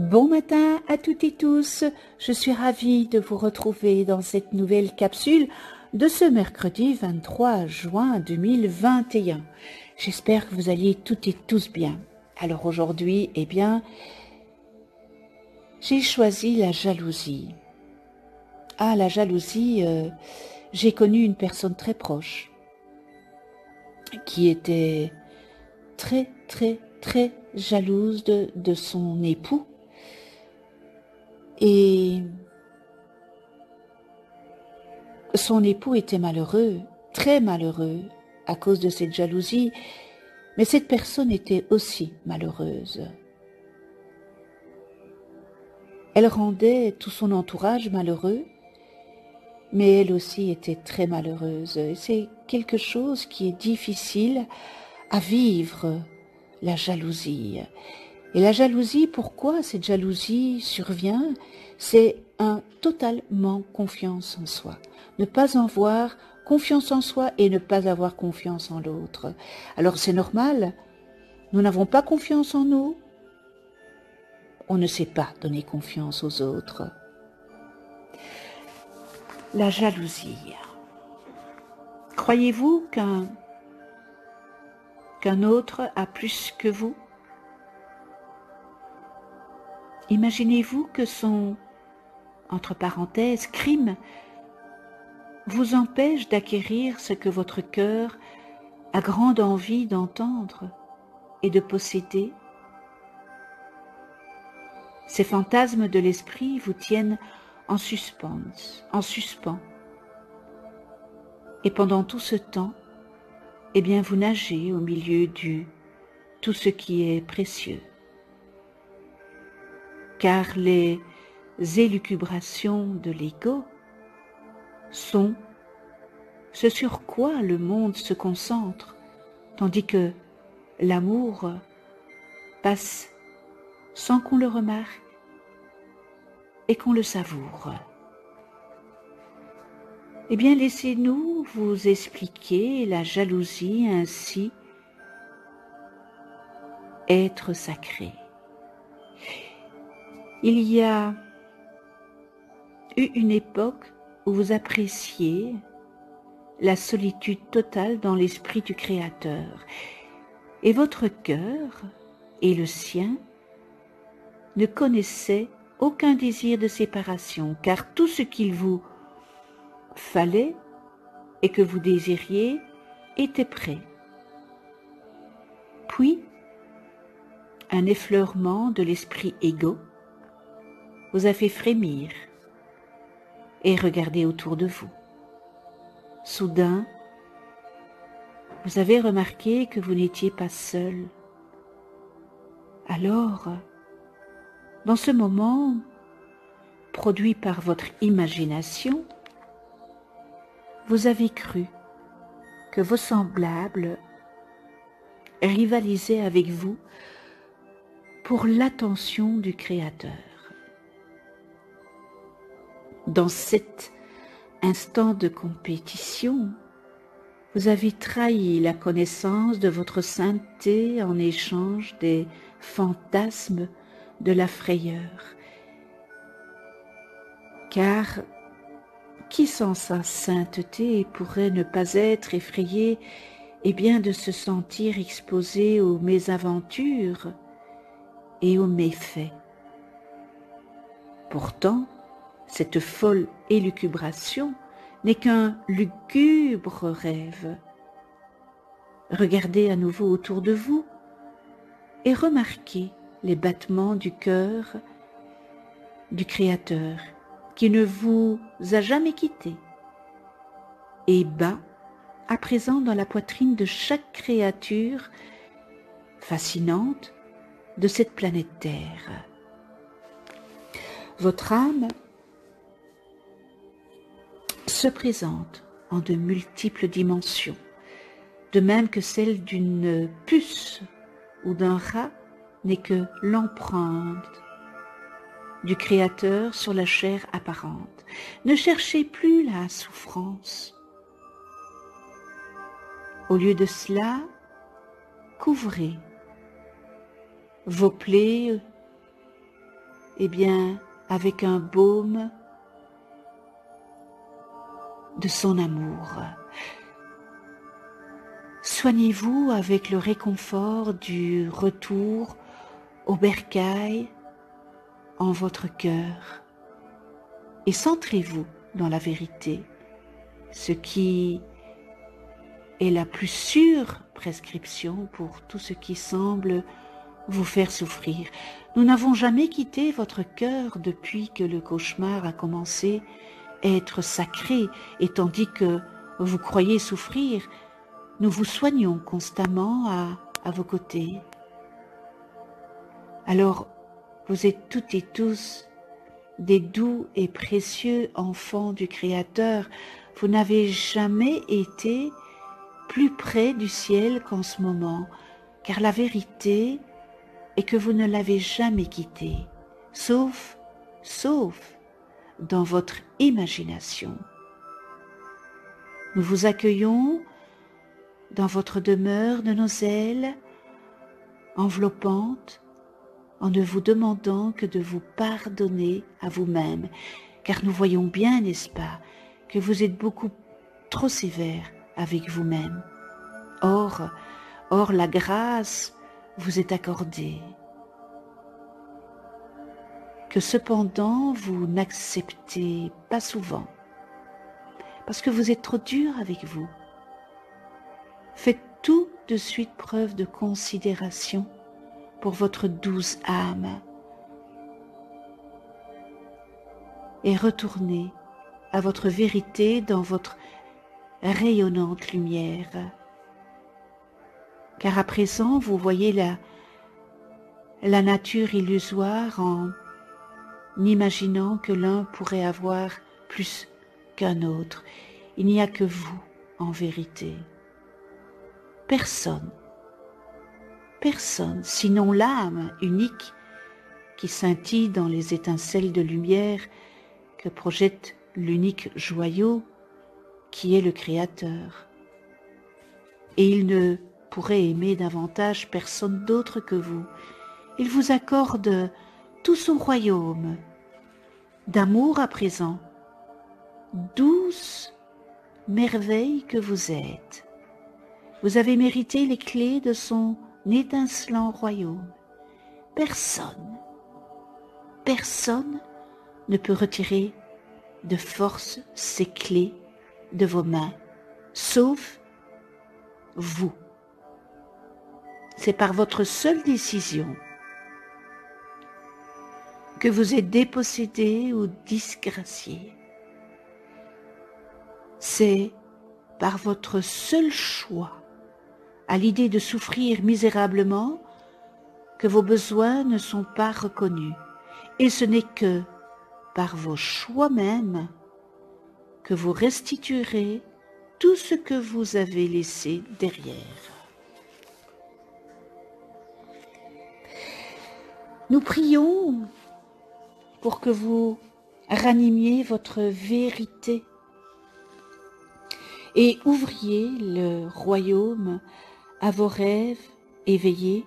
Bon matin à toutes et tous, je suis ravie de vous retrouver dans cette nouvelle capsule de ce mercredi 23 juin 2021. J'espère que vous alliez toutes et tous bien. Alors aujourd'hui, j'ai choisi la jalousie. Ah, la jalousie, j'ai connu une personne très proche qui était très jalouse de son époux. Et son époux était malheureux, très malheureux, à cause de cette jalousie, mais cette personne était aussi malheureuse. Elle rendait tout son entourage malheureux, mais elle aussi était très malheureuse. Et c'est quelque chose qui est difficile à vivre, la jalousie. Et la jalousie, pourquoi cette jalousie survient? C'est un total manque de confiance en soi. Ne pas avoir confiance en soi et ne pas avoir confiance en l'autre. Alors c'est normal, nous n'avons pas confiance en nous, on ne sait pas donner confiance aux autres. La jalousie. Croyez-vous qu'un autre a plus que vous? Imaginez-vous que son, entre parenthèses, crime vous empêche d'acquérir ce que votre cœur a grande envie d'entendre et de posséder. Ces fantasmes de l'esprit vous tiennent en suspens. Et pendant tout ce temps, vous nagez au milieu du tout ce qui est précieux. Car les élucubrations de l'ego sont ce sur quoi le monde se concentre, tandis que l'amour passe sans qu'on le remarque et qu'on le savoure. Laissez-nous vous expliquer la jalousie ainsi être sacrée. Il y a eu une époque où vous appréciez la solitude totale dans l'esprit du Créateur, et votre cœur et le sien ne connaissaient aucun désir de séparation, car tout ce qu'il vous fallait et que vous désiriez était prêt. Puis, un effleurement de l'esprit égo vous a fait frémir et regarder autour de vous. Soudain, vous avez remarqué que vous n'étiez pas seul. Alors, dans ce moment, produit par votre imagination, vous avez cru que vos semblables rivalisaient avec vous pour l'attention du Créateur. Dans cet instant de compétition, vous avez trahi la connaissance de votre sainteté en échange des fantasmes de la frayeur. Car qui sans sa sainteté pourrait ne pas être effrayé de se sentir exposé aux mésaventures et aux méfaits? Pourtant, cette folle élucubration n'est qu'un lugubre rêve. Regardez à nouveau autour de vous et remarquez les battements du cœur du Créateur qui ne vous a jamais quitté et bat à présent dans la poitrine de chaque créature fascinante de cette planète Terre. Votre âme se présente en de multiples dimensions, de même que celle d'une puce ou d'un rat n'est que l'empreinte du Créateur sur la chair apparente. Ne cherchez plus la souffrance. Au lieu de cela, couvrez vos plaies eh bien, avec un baume de son amour. Soignez-vous avec le réconfort du retour au bercail en votre cœur et centrez-vous dans la vérité, ce qui est la plus sûre prescription pour tout ce qui semble vous faire souffrir. Nous n'avons jamais quitté votre cœur depuis que le cauchemar a commencé à être sacré, et tandis que vous croyez souffrir, nous vous soignons constamment à vos côtés. Alors, vous êtes toutes et tous des doux et précieux enfants du Créateur. Vous n'avez jamais été plus près du ciel qu'en ce moment, car la vérité est que vous ne l'avez jamais quitté, sauf dans votre imagination. Nous vous accueillons dans votre demeure de nos ailes, enveloppante, en ne vous demandant que de vous pardonner à vous-même, car nous voyons bien, n'est-ce pas, que vous êtes beaucoup trop sévère avec vous-même. Or, la grâce vous est accordée, que cependant vous n'acceptez pas souvent, parce que vous êtes trop dur avec vous. Faites tout de suite preuve de considération pour votre douce âme et retournez à votre vérité dans votre rayonnante lumière. Car à présent, vous voyez la nature illusoire en imaginant que l'un pourrait avoir plus qu'un autre. Il n'y a que vous, en vérité. Personne, sinon l'âme unique qui scintille dans les étincelles de lumière que projette l'unique joyau qui est le Créateur. Et il ne pourrait aimer davantage personne d'autre que vous. Il vous accorde tout son royaume d'amour à présent, douce merveille que vous êtes. Vous avez mérité les clés de son étincelant royaume. Personne ne peut retirer de force ces clés de vos mains, sauf vous. C'est par votre seule décision que vous êtes dépossédé ou disgracié. C'est par votre seul choix, à l'idée de souffrir misérablement, que vos besoins ne sont pas reconnus. Et ce n'est que par vos choix mêmes que vous restituerez tout ce que vous avez laissé derrière. Nous prions pour que vous ranimiez votre vérité et ouvriez le royaume à vos rêves éveillés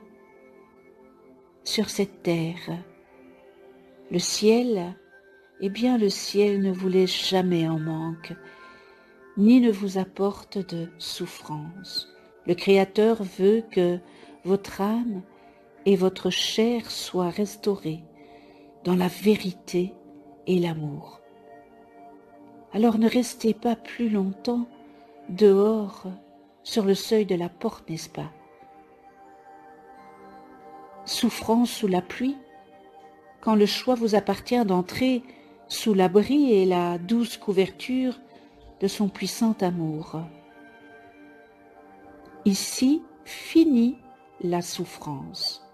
sur cette terre. Le ciel, eh bien le ciel ne vous laisse jamais en manque, ni ne vous apporte de souffrance. Le Créateur veut que votre âme et votre chair soient restaurées dans la vérité et l'amour. Alors ne restez pas plus longtemps dehors sur le seuil de la porte, n'est-ce pas? Souffrant sous la pluie, quand le choix vous appartient d'entrer sous l'abri et la douce couverture de son puissant amour. Ici finit la souffrance,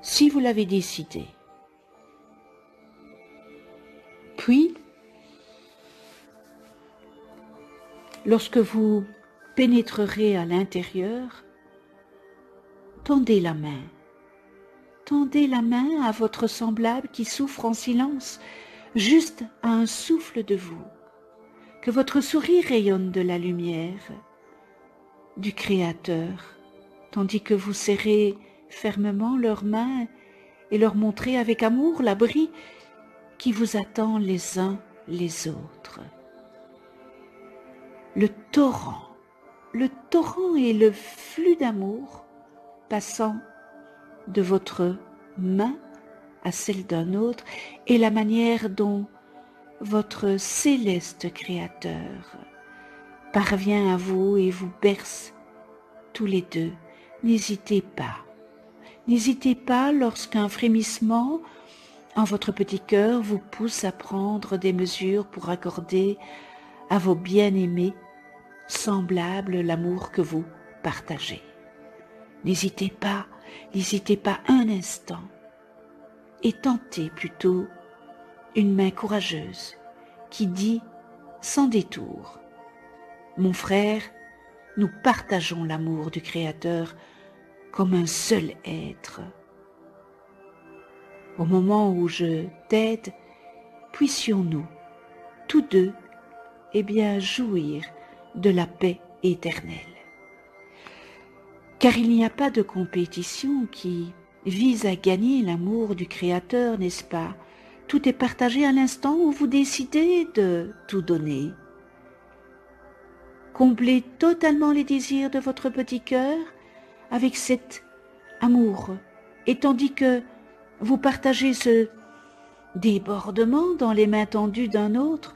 si vous l'avez décidé. Puis, lorsque vous pénétrerez à l'intérieur, tendez la main à votre semblable qui souffre en silence, juste à un souffle de vous, que votre sourire rayonne de la lumière du Créateur, tandis que vous serrez fermement leurs mains et leur montrer avec amour l'abri qui vous attend les uns les autres. Le torrent est le flux d'amour passant de votre main à celle d'un autre et la manière dont votre céleste Créateur parvient à vous et vous berce tous les deux. N'hésitez pas lorsqu'un frémissement en votre petit cœur vous pousse à prendre des mesures pour accorder à vos bien-aimés semblables l'amour que vous partagez. N'hésitez pas un instant et tentez plutôt une main courageuse qui dit sans détour: mon frère, nous partageons l'amour du Créateur comme un seul être. Au moment où je t'aide, puissions-nous, tous deux, jouir de la paix éternelle. Car il n'y a pas de compétition qui vise à gagner l'amour du Créateur, n'est-ce pas? Tout est partagé à l'instant où vous décidez de tout donner. Comblez totalement les désirs de votre petit cœur avec cet amour, et tandis que vous partagez ce débordement dans les mains tendues d'un autre,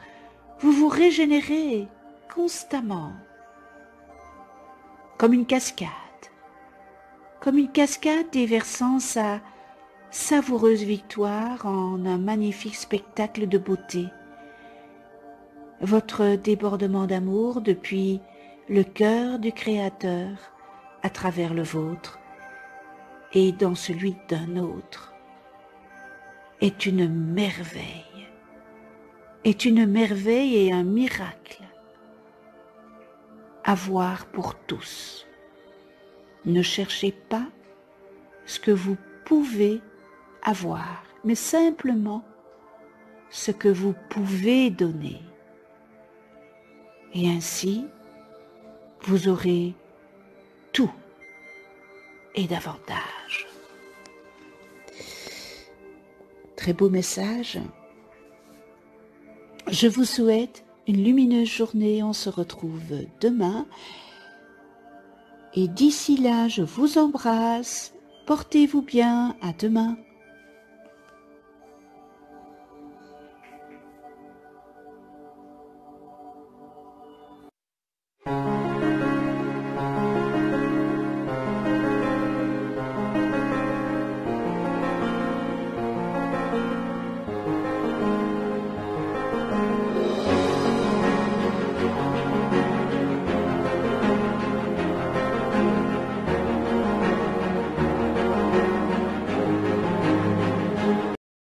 vous vous régénérez constamment, comme une cascade déversant sa savoureuse victoire en un magnifique spectacle de beauté. Votre débordement d'amour depuis le cœur du Créateur à travers le vôtre et dans celui d'un autre est une merveille et un miracle à voir pour tous. Ne cherchez pas ce que vous pouvez avoir, mais simplement ce que vous pouvez donner. Et ainsi, vous aurez tout et davantage. Très beau message. Je vous souhaite une lumineuse journée. On se retrouve demain. Et d'ici là, je vous embrasse. Portez-vous bien. À demain.